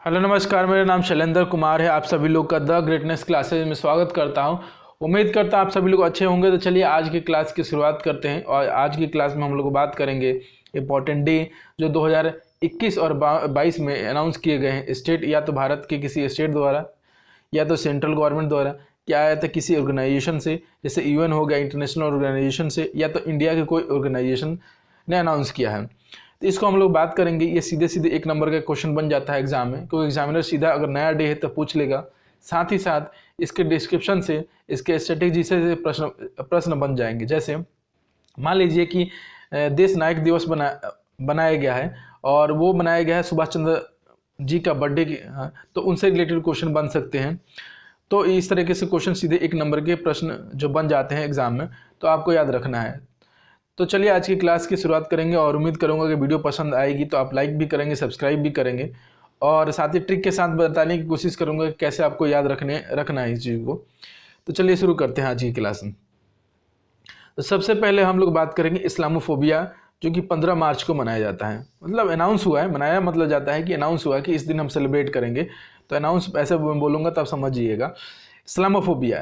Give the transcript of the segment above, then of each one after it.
Hello नमस्कार, मेरा नाम शैलेंद्र कुमार है। आप सभी लोग का द ग्रेटनेस क्लासेज में स्वागत करता हूं। उम्मीद करता हूं आप सभी लोग अच्छे होंगे। तो चलिए आज की क्लास की शुरुआत करते हैं और आज की क्लास में हम लोग बात करेंगे इम्पोर्टेंट डे जो 2021 और 22 में अनाउंस किए गए हैं स्टेट या तो भारत के किसी स्टेट द्वारा या तो सेंट्रल गवर्नमेंट द्वारा, क्या आया था किसी ऑर्गेनाइजेशन से, जैसे यूएन हो गया, इंटरनेशनल ऑर्गेनाइजेशन से, या तो इंडिया के कोई ऑर्गेनाइजेशन ने अनाउंस किया है। तो इसको हम लोग बात करेंगे। ये सीधे सीधे एक नंबर का क्वेश्चन बन जाता है एग्जाम में, क्योंकि एग्जामिनर सीधा अगर नया डे है तो पूछ लेगा, साथ ही साथ इसके डिस्क्रिप्शन से, इसके स्ट्रेटेजी से प्रश्न बन जाएंगे। जैसे मान लीजिए कि देश नायक दिवस बनाया गया है और वो बनाया गया है सुभाष चंद्र जी का बर्थडे की, तो उनसे रिलेटेड क्वेश्चन बन सकते हैं। तो इस तरीके से क्वेश्चन सीधे एक नंबर के प्रश्न जो बन जाते हैं एग्जाम में, तो आपको याद रखना है। तो चलिए आज की क्लास की शुरुआत करेंगे और उम्मीद करूंगा कि वीडियो पसंद आएगी तो आप लाइक भी करेंगे, सब्सक्राइब भी करेंगे और साथ ही ट्रिक के साथ बताने की कोशिश करूंगा कि कैसे आपको याद रखना है इस चीज़ को। तो चलिए शुरू करते हैं आज की क्लास में। तो सबसे पहले हम लोग बात करेंगे इस्लामोफोबिया, जो कि 15 मार्च को मनाया जाता है। मतलब अनाउंस हुआ है, मनाया मतलब जाता है कि अनाउंस हुआ है कि इस दिन हम सेलिब्रेट करेंगे। तो अनाउंस ऐसे बोलूँगा तो आप समझिएगा। इस्लामोफोबिया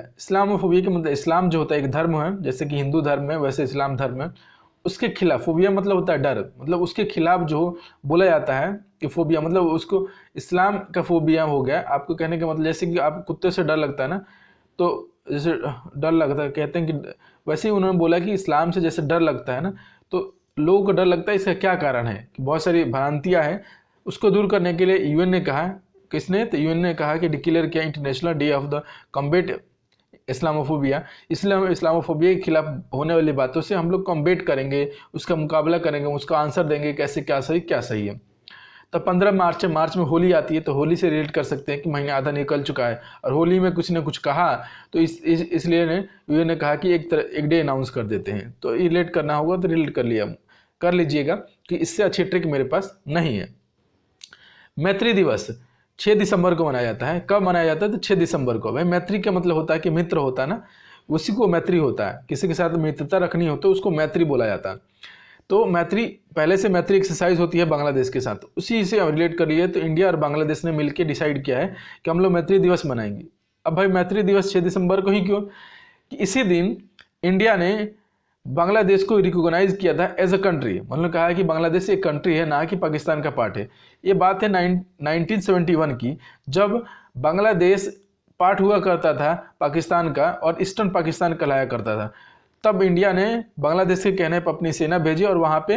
के मतलब इस्लाम जो होता है एक धर्म है, जैसे कि हिंदू धर्म है वैसे इस्लाम धर्म है, उसके खिलाफ। फोबिया मतलब होता है डर, मतलब उसके खिलाफ जो बोला जाता है कि फोबिया मतलब उसको इस्लाम का फोबिया हो गया। आपको कहने का मतलब जैसे कि आप कुत्ते से डर लगता है ना, तो जैसे डर लगता है, कहते हैं कि वैसे ही उन्होंने बोला कि इस्लाम से जैसे डर लगता है ना, तो लोगों को डर लगता है। इसका क्या कारण है कि बहुत सारी भ्रांतियाँ हैं, उसको दूर करने के लिए यूएन ने कहा, किसने, तो यूएन ने कहा कि डिक्लेयर किया international day of the combat Islamophobia. इसलिए हम इस्लामोफोबिया के खिलाफ होने वाली बातों से हम लोग कॉम्बेट करेंगे, उसका मुकाबला करेंगे, उसका आंसर देंगे कैसे क्या सही है। तो 15 मार्च में होली आती है, तो होली से रिलेट कर सकते हैं कि महीना आधा निकल चुका है और होली में कुछ ने कुछ कहा, तो इसलिए यूएन ने कहा कि एक डे अनाउंस कर देते हैं। तो रिलेट करना होगा तो रिलेट कर लीजिएगा कि इससे अच्छी ट्रिक मेरे पास नहीं है। मैत्री दिवस 6 दिसंबर को मनाया जाता है। कब मनाया जाता है? तो 6 दिसंबर को। भाई मैत्री का मतलब होता है कि मित्र होता है ना, उसी को मैत्री होता है। किसी के साथ मित्रता रखनी हो तो उसको मैत्री बोला जाता है। तो मैत्री, पहले से मैत्री एक्सरसाइज होती है बांग्लादेश के साथ, उसी से रिलेट कर लिए। तो इंडिया और बांग्लादेश ने मिलकर डिसाइड किया है कि हम लोग मैत्री दिवस मनाएंगे। अब भाई मैत्री दिवस 6 दिसंबर को ही क्यों? कि इसी दिन इंडिया ने बांग्लादेश को रिकॉग्नाइज किया था एज अ कंट्री। मतलब कहा है कि बांग्लादेश एक कंट्री है, ना कि पाकिस्तान का पार्ट है। ये बात है 1971 की, जब बांग्लादेश पार्ट हुआ करता था पाकिस्तान का और ईस्टर्न पाकिस्तान कहलाया करता था। तब इंडिया ने बांग्लादेश के कहने पर अपनी सेना भेजी और वहाँ पे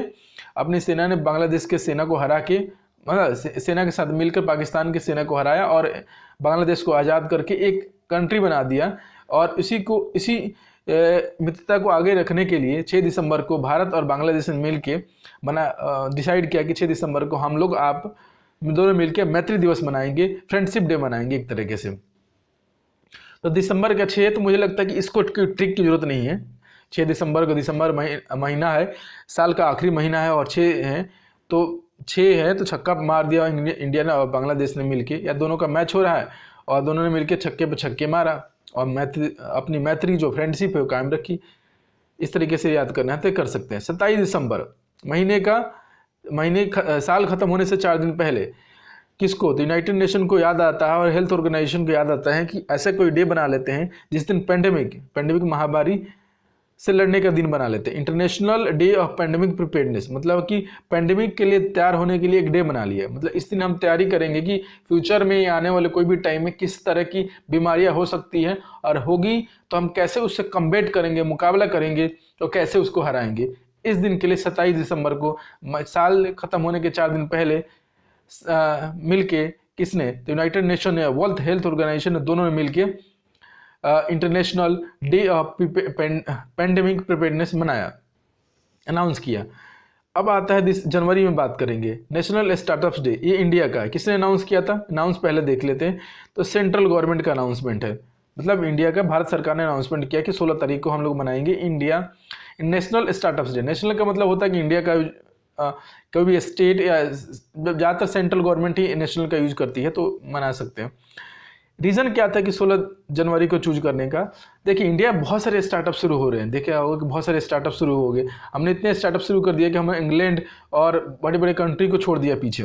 अपनी सेना ने बांग्लादेश के सेना को हरा के, मतलब सेना के साथ मिलकर पाकिस्तान की सेना को हराया और बांग्लादेश को आज़ाद करके एक कंट्री बना दिया। और इसी मित्रता को आगे रखने के लिए 6 दिसंबर को भारत और बांग्लादेश ने मिल के डिसाइड किया कि 6 दिसंबर को हम लोग आप दोनों मिलकर मैत्री दिवस मनाएंगे, फ्रेंडशिप डे मनाएंगे एक तरीके से। तो दिसंबर का 6, तो मुझे लगता है कि इसको ट्रिक की जरूरत नहीं है। 6 दिसंबर को, दिसंबर महीना है, साल का आखिरी महीना है और 6 है, तो 6 है तो छक्का मार दिया इंडिया ने और बांग्लादेश ने मिलके, या दोनों का मैच हो रहा है और दोनों ने मिलके छक्के पे छक्के मारा और अपनी मैत्री जो फ्रेंडशिप है वो कायम रखी। इस तरीके से याद करना है तो कर सकते हैं। 27 दिसंबर साल खत्म होने से 4 दिन पहले किसको, तो यूनाइटेड नेशन को याद आता है और हेल्थ ऑर्गेनाइजेशन को याद आता है कि ऐसा कोई डे बना लेते हैं जिस दिन पेंडेमिक महामारी से लड़ने का दिन बना लेते हैं। International day of pandemic preparedness, मतलब कि पेंडेमिक के लिए तैयार होने के लिए एक डे बना लिया। मतलब इस दिन हम तैयारी करेंगे कि फ्यूचर में आने वाले कोई भी टाइम में किस तरह की बीमारियां हो सकती हैं और होगी तो हम कैसे उससे कम्बेट करेंगे, मुकाबला करेंगे और कैसे उसको हराएंगे। इस दिन के लिए 27 दिसंबर को, साल खत्म होने के 4 दिन पहले मिलके किसने, तो यूनाइटेड नेशन या वर्ल्ड हेल्थ ऑर्गेनाइजेशन ने, दोनों ने मिलके international day of pandemic preparedness मनाया, अनाउंस किया। अब आता है जनवरी में बात करेंगे नेशनल स्टार्टअप्स डे। ये इंडिया का है, किसने अनाउंस किया था? अनाउंस पहले देख लेते हैं। तो सेंट्रल गवर्नमेंट का अनाउंसमेंट है, मतलब इंडिया का, भारत सरकार ने अनाउंसमेंट किया कि 16 तारीख को हम लोग मनाएंगे India national startups day. National का मतलब होता है कि इंडिया का कोई भी स्टेट या ज़्यादातर सेंट्रल गवर्नमेंट ही नेशनल का यूज करती है, तो मना सकते हैं। रीज़न क्या था कि 16 जनवरी को चूज करने का? देखिए इंडिया बहुत सारे स्टार्टअप शुरू हो रहे हैं, देखा होगा कि बहुत सारे स्टार्टअप शुरू हो गए। हमने इतने स्टार्टअप शुरू कर दिया कि हमने इंग्लैंड और बड़े बड़े कंट्री को छोड़ दिया पीछे।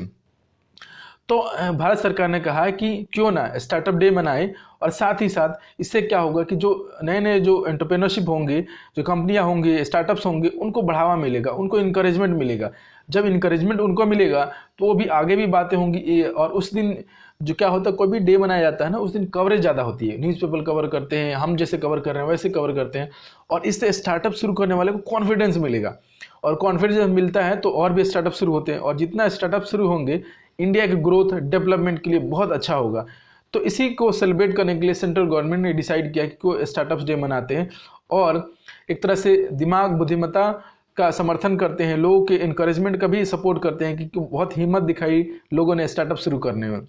तो भारत सरकार ने कहा कि क्यों ना स्टार्टअप डे मनाएं, और साथ ही साथ इससे क्या होगा कि जो नए नए जो एंटरप्रेन्योरशिप होंगे, जो कंपनियां होंगी, स्टार्टअप्स होंगे, उनको बढ़ावा मिलेगा, उनको इनकरेजमेंट मिलेगा। जब इनकरेजमेंट उनको मिलेगा तो वो भी आगे भी बातें होंगी। और उस दिन जो क्या होता है, कोई भी डे मनाया जाता है ना, उस दिन कवरेज ज़्यादा होती है, न्यूज़पेपर कवर करते हैं, हम जैसे कवर कर रहे हैं वैसे कवर करते हैं, और इससे स्टार्टअप शुरू करने वाले को कॉन्फिडेंस मिलेगा, और कॉन्फिडेंस जब मिलता है तो और भी स्टार्टअप शुरू होते हैं, और जितना स्टार्टअप शुरू होंगे इंडिया के ग्रोथ डेवलपमेंट के लिए बहुत अच्छा होगा। तो इसी को सेलिब्रेट करने के लिए सेंट्रल गवर्नमेंट ने डिसाइड किया कि को स्टार्टअप्स डे मनाते हैं, और एक तरह से दिमाग बुद्धिमत्ता का समर्थन करते हैं, लोगों के इनकरेजमेंट का भी सपोर्ट करते हैं, क्योंकि बहुत हिम्मत दिखाई लोगों ने स्टार्टअप शुरू करने में।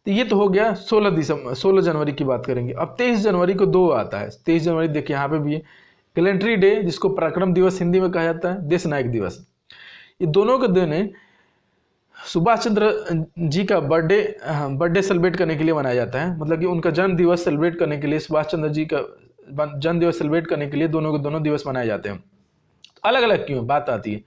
तो ये तो हो गया 16 जनवरी की बात करेंगे। अब 23 जनवरी को दो आता है। 23 जनवरी देखिए यहाँ पे भी है गैलेंट्री डे, जिसको पराक्रम दिवस हिंदी में कहा जाता है, देश नायक दिवस। ये दोनों के दिन सुभाष चंद्र जी का बर्थडे सेलिब्रेट करने के लिए मनाया जाता है, मतलब कि उनका जन्म दिवस सेलिब्रेट करने के लिए, सुभाष चंद्र जी का जन्म दिवस सेलिब्रेट करने के लिए दोनों के दोनों दिवस मनाए जाते हैं। अलग अलग क्यों बात आती है।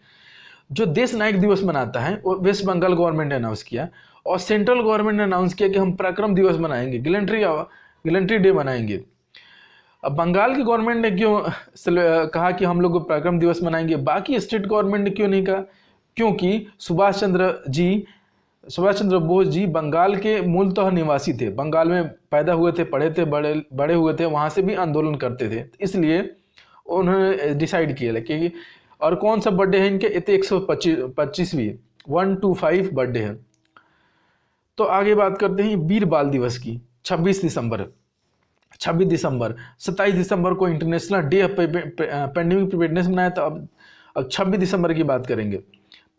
जो देश नायक दिवस मनाता है वो वेस्ट बंगाल गवर्नमेंट ने अनाउंस किया, और सेंट्रल गवर्नमेंट ने अनाउंस किया कि हम पराक्रम दिवस मनाएंगे, गैलेंट्री डे मनाएंगे। अब बंगाल की गवर्नमेंट ने क्यों कहा कि हम लोग पराक्रम दिवस मनाएंगे, बाकी स्टेट गवर्नमेंट ने क्यों नहीं कहा? क्योंकि सुभाष चंद्र बोस जी बंगाल के मूलतः निवासी थे, बंगाल में पैदा हुए थे, पढ़े थे, बड़े हुए थे, वहाँ से भी आंदोलन करते थे, इसलिए उन्होंने डिसाइड किया कि और कौन सा बर्थडे है इनके, 125वीं 125 बर्थडे है। तो आगे बात करते हैं वीर बाल दिवस की। 26 दिसंबर 27 दिसंबर को international day of pandemic preparedness मनाया था। अब 26 दिसंबर की बात करेंगे।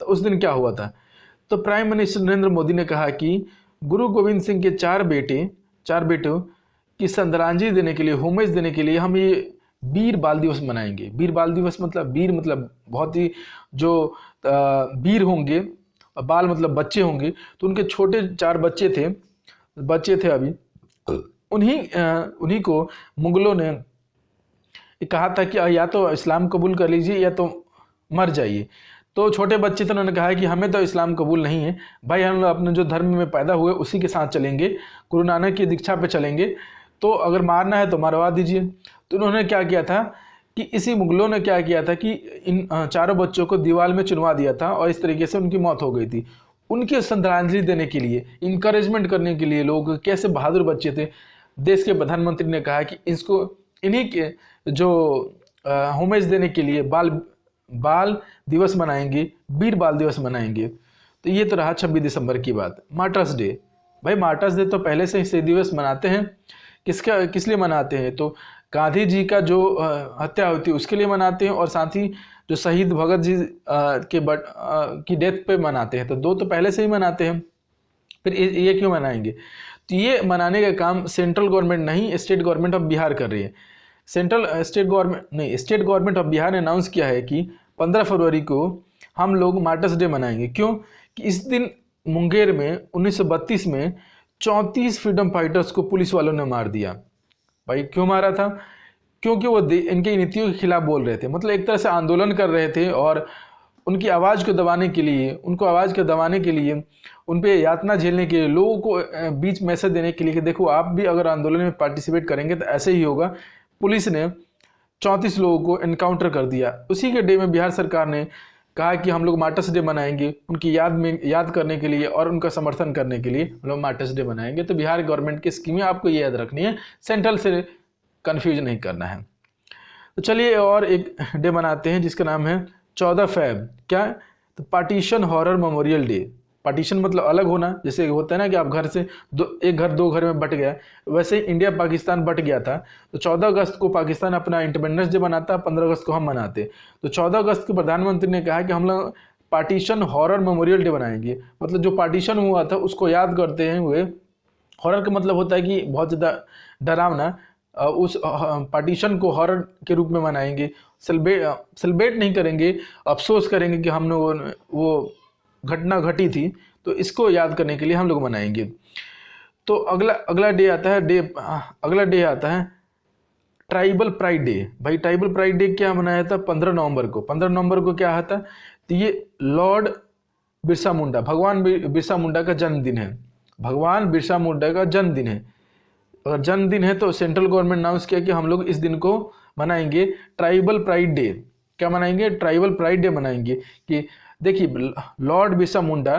तो उस दिन क्या हुआ था? तो प्राइम मिनिस्टर नरेंद्र मोदी ने कहा कि गुरु गोविंद सिंह के चार बेटों की श्रद्धांजलि देने के लिए, होमेज देने के लिए हम ये वीर बाल दिवस मनाएंगे। वीर बाल दिवस मतलब वीर मतलब बहुत ही जो वीर होंगे, बाल मतलब बच्चे होंगे, तो उनके छोटे 4 बच्चे थे अभी, उन्हीं को मुगलों ने कहा था कि या तो इस्लाम कबूल कर लीजिए या तो मर जाइए। तो छोटे बच्चे थे, उन्होंने कहा कि हमें तो इस्लाम कबूल नहीं है भाई, हम लोग अपने जो धर्म में पैदा हुए उसी के साथ चलेंगे, गुरु नानक की दीक्षा पे चलेंगे, तो अगर मारना है तो मरवा दीजिए। तो उन्होंने क्या किया था कि इसी मुगलों ने क्या किया था कि इन चारों बच्चों को दीवार में चुनवा दिया था, और इस तरीके से उनकी मौत हो गई थी। उनके श्रद्धांजलि देने के लिए, इंकरेजमेंट करने के लिए, लोग कैसे बहादुर बच्चे थे, देश के प्रधानमंत्री ने कहा कि इन्हीं के जो होमेज देने के लिए बाल दिवस मनाएंगे, वीर बाल दिवस मनाएंगे। तो ये तो रहा 26 दिसंबर की बात। मार्टर्स डे, भाई मार्टर्स डे तो पहले से ही दिवस मनाते हैं। किस लिए मनाते हैं? तो गांधी जी का जो हत्या हुई थी उसके लिए मनाते हैं, और साथ ही जो शहीद भगत जी की डेथ पे मनाते हैं। तो दो तो पहले से ही मनाते हैं, फिर ये क्यों मनाएंगे? तो ये मनाने का काम सेंट्रल गवर्नमेंट नहीं, स्टेट गवर्नमेंट ऑफ बिहार कर रही है। स्टेट गवर्नमेंट ऑफ बिहार ने अनाउंस किया है कि 15 फरवरी को हम लोग मार्टर्स डे मनाएंगे। क्यों? कि इस दिन मुंगेर में 1932 में 34 फ्रीडम फाइटर्स को पुलिस वालों ने मार दिया। भाई क्यों मारा था? क्योंकि वो इनकी नीतियों के खिलाफ बोल रहे थे, मतलब एक तरह से आंदोलन कर रहे थे, और उनकी आवाज़ को दबाने के लिए, उन पर यातना झेलने के लिए, लोगों को बीच मैसेज देने के लिए कि देखो आप भी अगर आंदोलन में पार्टिसिपेट करेंगे तो ऐसे ही होगा। पुलिस ने 34 लोगों को एनकाउंटर कर दिया। उसी के डे में बिहार सरकार ने कहा कि हम लोग मार्टर्स डे मनाएंगे, उनकी याद करने के लिए और उनका समर्थन करने के लिए हम लोग मार्टर्स डे मनाएंगे। तो बिहार गवर्नमेंट की स्कीमें आपको ये याद रखनी है, सेंट्रल से कंफ्यूज नहीं करना है। तो चलिए और एक डे मनाते हैं जिसका नाम है 14 फैब। क्या? तो partition horror memorial day. Partition मतलब अलग होना, जैसे होता है ना कि आप घर से एक घर दो घर में बट गया, वैसे ही इंडिया पाकिस्तान बट गया था। तो 14 अगस्त को पाकिस्तान अपना इंडिपेंडेंस डे मनाता, 15 अगस्त को हम मनाते। तो 14 अगस्त को प्रधानमंत्री ने कहा कि हम लोग पार्टीशन हॉरर मेमोरियल डे बनाएंगे, मतलब जो पार्टीशन हुआ था उसको याद करते हैं हुए। हॉरर का मतलब होता है कि बहुत ज़्यादा डरावना, उस पार्टीशन को हॉरर के रूप में मनाएंगे। सेलिब्रेट नहीं करेंगे, अफसोस करेंगे कि हमने वो घटना घटी थी, तो इसको याद करने के लिए हम लोग मनाएंगे। तो अगला डे आता है ट्राइबल प्राइड डे। भाई ट्राइबल प्राइड डे क्या मनाया था? 15 नवंबर को। 15 नवंबर को क्या आता? तो ये लॉर्ड बिरसा मुंडा, भगवान बिरसा मुंडा का जन्मदिन है, भगवान बिरसा मुंडा का जन्मदिन है। अगर जन्मदिन है तो सेंट्रल गवर्नमेंट अनाउंस किया कि हम लोग इस दिन को मनाएंगे ट्राइबल प्राइड डे। क्या मनाएंगे? ट्राइबल प्राइड डे मनाएंगे। कि देखिए Lord Birsa Munda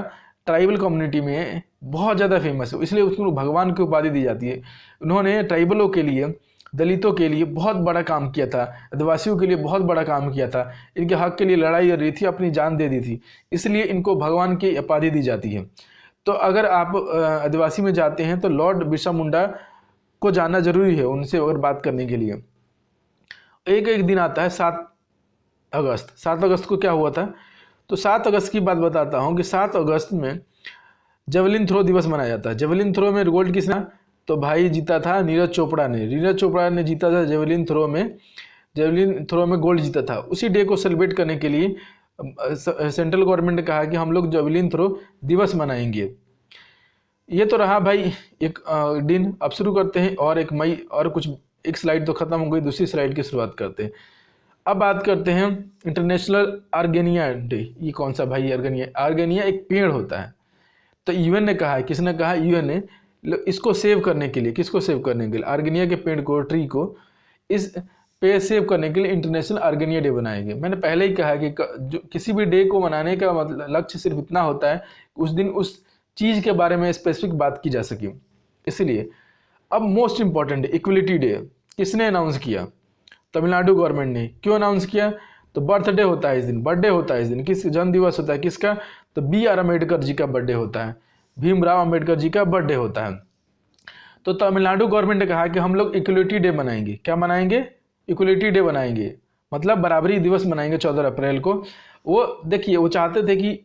tribal community में बहुत ज़्यादा फेमस है, इसलिए उसको भगवान की उपाधि दी जाती है। उन्होंने ट्राइबलों के लिए, दलितों के लिए बहुत बड़ा काम किया था, आदिवासियों के लिए बहुत बड़ा काम किया था, इनके हक के लिए लड़ाई कर रही थी, अपनी जान दे दी थी, इसलिए इनको भगवान की उपाधि दी जाती है। तो अगर आप आदिवासी में जाते हैं तो लॉर्ड बिरसा मुंडा को जानना जरूरी है उनसे अगर बात करने के लिए। एक एक दिन आता है 7 अगस्त। 7 अगस्त को क्या हुआ था? तो 7 अगस्त की बात बताता हूँ कि 7 अगस्त में जेवलिन थ्रो दिवस मनाया जाता है। जेवलिन थ्रो में गोल्ड किसने? तो भाई जीता था नीरज चोपड़ा ने। नीरज चोपड़ा ने जीता था जेवलिन थ्रो में गोल्ड जीता था। उसी डे को सेलिब्रेट करने के लिए सेंट्रल गवर्नमेंट ने कहा कि हम लोग जेवलिन थ्रो दिवस मनाएंगे। ये तो रहा भाई एक दिन। अब शुरू करते हैं और एक मई और कुछ, एक स्लाइड तो खत्म हो गई, दूसरी स्लाइड की शुरुआत करते हैं। अब बात करते हैं इंटरनेशनल आर्गेनिया डे। ये कौन सा भाई आर्गेनिया? आर्गेनिया एक पेड़ होता है। तो यूएन ने कहा है, किसने कहा? यूएन ने, इसको सेव करने के लिए, किसको सेव करने के लिए? आर्गेनिया के पेड़ को, ट्री को, इस पे सेव करने के लिए इंटरनेशनल आर्गेनिया डे बनाएंगे। मैंने पहले ही कहा कि जो किसी भी डे को मनाने का मतलब लक्ष्य सिर्फ इतना होता है उस दिन उस चीज़ के बारे में स्पेसिफिक बात की जा सके। इसलिए अब मोस्ट इंपॉर्टेंट इक्वलिटी डे किसने अनाउंस किया? तमिलनाडु गवर्नमेंट ने। क्यों अनाउंस किया? तो बर्थडे होता है इस दिन, बर्थडे होता है इस दिन। किस जन्म दिवस होता है किसका? तो BR अम्बेडकर जी का बर्थडे होता है, भीमराव अम्बेडकर जी का बर्थडे होता है। तो तमिलनाडु गवर्नमेंट ने कहा कि हम लोग इक्वलिटी डे मनाएंगे। क्या मनाएंगे? इक्वलिटी डे मनाएंगे, मतलब बराबरी दिवस मनाएंगे 14 अप्रैल को। वो देखिए वो चाहते थे कि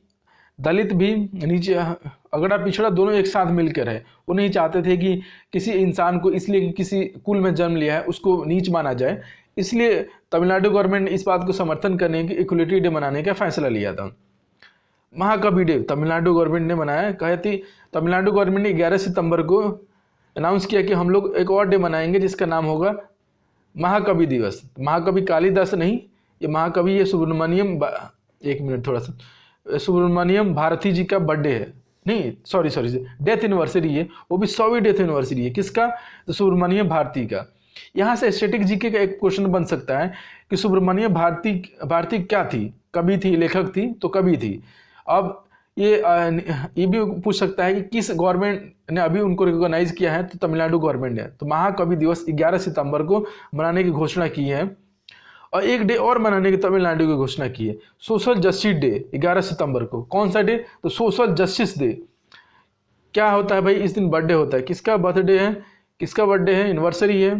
दलित भी, नीचे अगड़ा पिछड़ा दोनों एक साथ मिलकर है। वो नहीं चाहते थे कि किसी इंसान को इसलिए कि किसी कुल में जन्म लिया है उसको नीच माना जाए। इसलिए तमिलनाडु गवर्नमेंट ने इस बात को समर्थन करने की इक्वलिटी डे मनाने का फैसला लिया था। महाकवि डे तमिलनाडु गवर्नमेंट ने मनाया। कहे थी तमिलनाडु गवर्नमेंट ने 11 सितंबर को अनाउंस किया कि हम लोग एक और डे मनाएंगे जिसका नाम होगा महाकवि दिवस। महाकवि कालिदास नहीं, ये महाकवि ये सुब्रमण्यम, एक मिनट थोड़ा सा, सुब्रमण्यम भारती जी का बर्थडे है। नहीं सॉरी डेथ एनिवर्सरी है, वो भी 100वीं डेथ एनिवर्सरी है। किसका? तो सुब्रमण्यम भारती का। यहाँ से स्टैटिक जीके का एक क्वेश्चन बन सकता है कि सुब्रमण्यम भारती क्या थी? कवि थी, लेखक थी? तो कवि थी। अब ये भी पूछ सकता है कि किस गवर्नमेंट ने अभी उनको रिकॉग्नाइज किया है? तो तमिलनाडु गवर्नमेंट ने। तो महाकवि दिवस 11 सितंबर को मनाने की घोषणा की है। और एक डे और मनाने की तमिलनाडु की घोषणा की है, सोशल जस्टिस डे 11 सितंबर को। कौन सा डे? तो सोशल जस्टिस डे। क्या होता है भाई? इस दिन बर्थडे होता है। किसका बर्थडे है? किसका बर्थडे है? एनिवर्सरी है,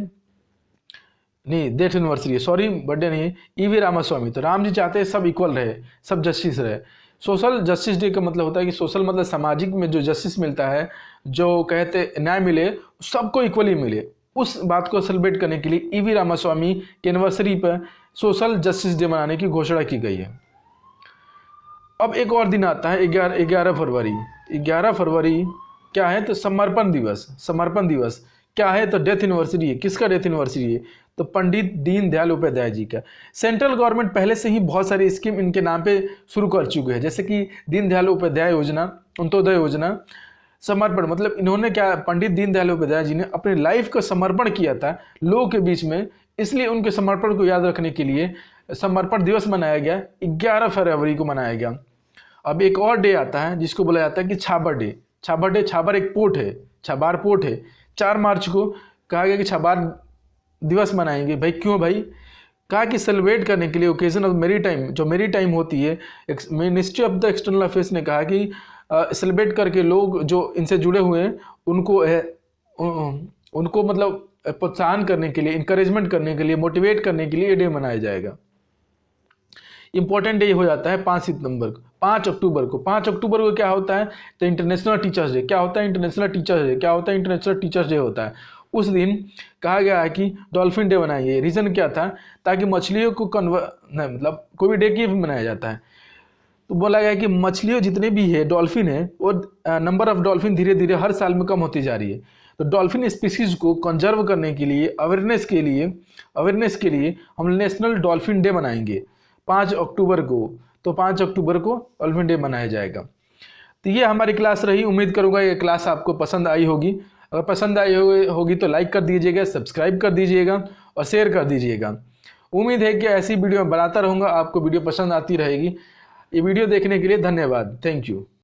नहीं डेथ एनिवर्सरी है, सॉरी बर्थडे नहीं है। EV रामास्वामी। तो राम जी चाहते हैं सब इक्वल रहे, सब जस्टिस रहे। सोशल जस्टिस डे का मतलब होता है कि सोशल मतलब सामाजिक में जो जस्टिस मिलता है, जो कहते न्याय मिले, सबको इक्वली मिले, उस बात को सेलिब्रेट करने के लिए EV रामास्वामी के एनिवर्सरी पर सोशल जस्टिस डे मनाने की घोषणा की गई है। अब एक और दिन आता है 11 फरवरी। 11 फरवरी क्या है? तो समर्पण दिवस। समर्पण दिवस क्या है? तो डेथ एनिवर्सरी है। किसका डेथ एनिवर्सरी है? तो पंडित दीनदयाल उपाध्याय जी का। सेंट्रल गवर्नमेंट पहले से ही बहुत सारी स्कीम इनके नाम पे शुरू कर चुके हैं, जैसे कि दीनदयाल उपाध्याय योजना, अंत्योदय योजना। समर्पण मतलब इन्होंने क्या, पंडित दीनदयाल उपाध्याय जी ने अपनी लाइफ का समर्पण किया था लोगों के बीच में, इसलिए उनके समर्पण को याद रखने के लिए समर्पण दिवस मनाया गया, 11 फरवरी को मनाया गया। अब एक और डे आता है जिसको बोला जाता है कि छाबर डे। छाबर डे, छाबर एक पोर्ट है, छाबार पोर्ट है। 4 मार्च को कहा गया कि छाबार दिवस मनाएंगे। भाई क्यों भाई? कहा कि सेलिब्रेट करने के लिए ओकेजन ऑफ मेरी टाइम, जो मेरी टाइम होती है, ministry of the external affairs ने कहा कि सेलिब्रेट करके लोग जो इनसे जुड़े हुए हैं उनको मतलब प्रोत्साहन करने के लिए, इंकरेजमेंट करने के लिए, मोटिवेट करने के लिए ये डे मनाया जाएगा। इंपॉर्टेंट डे हो जाता है 5 सितंबर को, 5 अक्टूबर को। 5 अक्टूबर को क्या होता है? तो इंटरनेशनल टीचर्स डे। क्या होता है? International teachers day. क्या होता है? इंटरनेशनल टीचर्स डे होता है। उस दिन कहा गया है कि डॉल्फिन डे मनाइए। रीज़न क्या था? ताकि मछलियों को मतलब कोई भी डे की मनाया जाता है, तो बोला गया कि मछलियों जितने भी है, डॉल्फिन है, वो नंबर ऑफ डॉल्फिन धीरे धीरे हर साल में कम होती जा रही है। तो डॉल्फिन स्पीसीज को कंजर्व करने के लिए, अवेयरनेस के लिए हम नेशनल डॉल्फिन डे मनाएंगे 5 अक्टूबर को। तो 5 अक्टूबर को डॉल्फिन डे मनाया जाएगा। तो ये हमारी क्लास रही। उम्मीद करूँगा ये क्लास आपको पसंद आई होगी। अगर पसंद आई होगी तो लाइक कर दीजिएगा, सब्सक्राइब कर दीजिएगा और शेयर कर दीजिएगा। उम्मीद है कि ऐसी वीडियो मैं बनाता रहूँगा, आपको वीडियो पसंद आती रहेगी। ये वीडियो देखने के लिए धन्यवाद। Thank you.